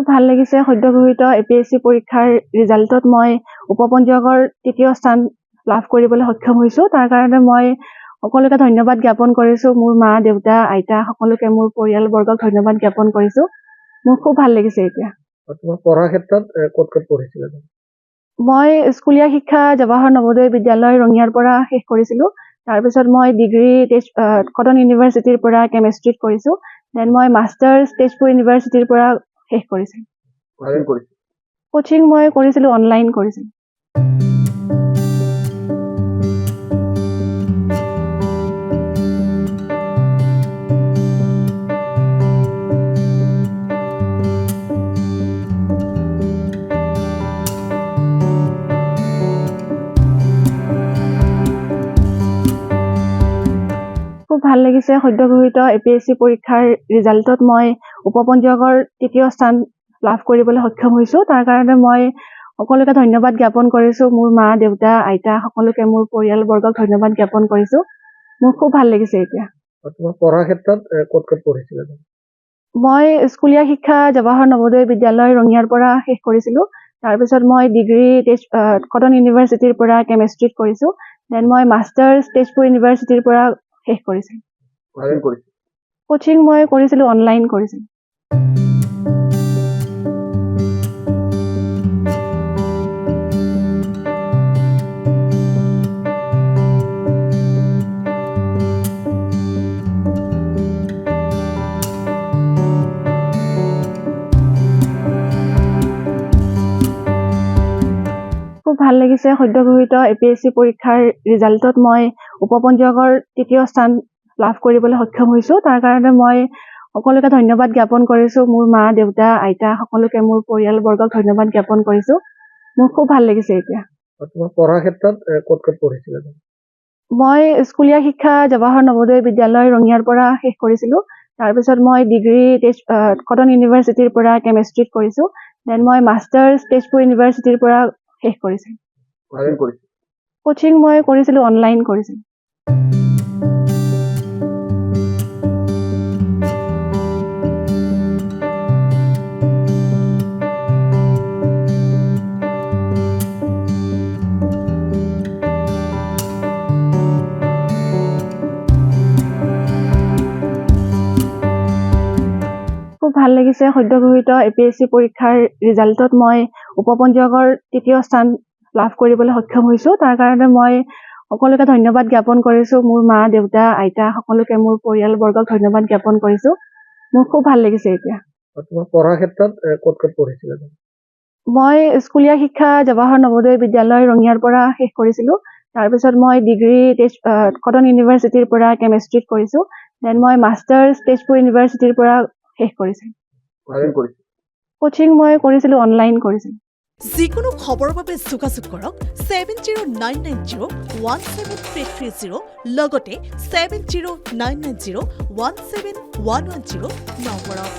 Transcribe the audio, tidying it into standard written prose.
খুব ভাল লাগিছে সদ্য ঘোষিত APSC পৰীক্ষাৰ ৰিজাল্টত মই উপপঞ্জীয়কৰ তৃতীয় স্থান লাভ কৰিবলৈ সক্ষম হৈছো। তাৰ কাৰণে মই সকলোকে ধন্যবাদ জ্ঞাপন কৰিছো। মোৰ মা, দেউতা, আইতা সকলোকে মোৰ পৰিয়ালবৰ্গক ধন্যবাদ জ্ঞাপন কৰিছো। মোৰ খুব ভাল লাগিছে এতিয়া। তোমাৰ পঢ়াৰ ক্ষেত্ৰত ক'ত পঢ়িছিলা? মই স্কুলীয়া শিক্ষা জৱাহৰ নৱোদয় বিদ্যালয় ৰঙিয়াৰ পৰা শেষ কৰিছিলো। তাৰপিছত মই ডিগ্ৰী কটন ইউনিভাৰ্চিটিৰ পৰা কেমেষ্ট্ৰিত কৰিছো। দেন মই মাষ্টাৰ্ছ তেজপুৰ ইউনিভাৰ্চিটিৰ পৰা শেষ কৰিছিলো। কোচিং মই কৰিছিলো, অনলাইন কৰিছিলো। খুব ভাল লাগিছে সদ্য ঘোষিত APSC পৰীক্ষাৰ ৰিজাল্টত মই উপপঞ্জীয়কৰ তৃতীয় স্থান লাভ কৰিবলৈ সক্ষম হৈছো। তাৰ কাৰণে মই সকলোকে ধন্যবাদ জ্ঞাপন কৰিছো। মোৰ মা, দেউতা, আইতা সকলোকে মোৰ পৰিয়ালবৰ্গক ধন্যবাদ জ্ঞাপন কৰিছো। মোৰ খুব ভাল লাগিছে এতিয়া। তোমাৰ পঢ়াৰ ক্ষেত্ৰত ক'ত পঢ়িছিলা? মই স্কুলীয়া শিক্ষা জৱাহৰ নৱোদয় বিদ্যালয় ৰঙিয়াৰ পৰা শেষ কৰিছিলো। তাৰপিছত মই ডিগ্ৰী কটন ইউনিভাৰ্চিটিৰ পৰা কেমেষ্ট্ৰিত কৰিছো। দেন মই মাষ্টাৰ্ছ তেজপুৰ ইউনিভাৰ্চিটিৰ পৰা শেষ কৰিছিলো। কোচিং মই কৰিছিলো, অনলাইন কৰিছিলো। খুব ভাল লাগিছে সদ্য ঘোষিত APSC পৰীক্ষাৰ ৰিজাল্টত মই উপপঞ্জীয়কৰ তৃতীয় স্থান লাভ কৰিবলৈ সক্ষম হৈছো। তাৰ কাৰণে মই সকলোকে ধন্যবাদ জ্ঞাপন কৰিছো। মোৰ মা, দেউতা, আইতা সকলোকে মোৰ পৰিয়ালবৰ্গক ধন্যবাদ জ্ঞাপন কৰিছো। মোৰ খুব ভাল লাগিছে এতিয়া। তোমাৰ পঢ়াৰ ক্ষেত্ৰত ক'ত পঢ়িছিলা? মই স্কুলীয়া শিক্ষা জৱাহৰ নৱোদয় বিদ্যালয় ৰঙিয়াৰ পৰা শেষ কৰিছিলো। তাৰপিছত মই ডিগ্ৰী কটন ইউনিভাৰ্চিটিৰ পৰা কেমেষ্ট্ৰিত কৰিছো। দেন মই মাষ্টাৰ্ছ তেজপুৰ ইউনিভাৰ্চিটিৰ পৰা শেষ কৰিছিলো। কোচিং মই কৰিছিলো, অনলাইন কৰিছিলো। খুব ভাল লাগিছে সদ্য ঘোষিত APSC পৰীক্ষাৰ ৰিজাল্টত মই উপপঞ্জীয়কৰ তৃতীয় স্থান লাভ কৰিবলৈ সক্ষম হৈছো। তাৰ কাৰণে মই সকলোকে ধন্যবাদ জ্ঞাপন কৰিছো। মোৰ মা, দেউতা, আইতা সকলোকে মোৰ পৰিয়ালবৰ্গক ধন্যবাদ জ্ঞাপন কৰিছো। মোৰ খুব ভাল লাগিছে এতিয়া। তোমাৰ পঢ়াৰ ক্ষেত্ৰত ক'ত পঢ়িছিলা? মই স্কুলীয়া শিক্ষা জৱাহৰ নৱোদয় বিদ্যালয় ৰঙিয়াৰ পৰা শেষ কৰিছিলো। তাৰপিছত মই ডিগ্ৰী কটন ইউনিভাৰ্চিটিৰ পৰা কেমেষ্ট্ৰিত কৰিছো। দেন মই মাষ্টাৰ্ছ তেজপুৰ ইউনিভাৰ্চিটিৰ পৰা শেষ কৰিছিলো। কোচিং মই কৰিছিলো, অনলাইন কৰিছিলো। যিকোনো খবৰৰ বাবে যোগাযোগ কৰক 7099017330 লগতে 7099017110 নম্বৰত।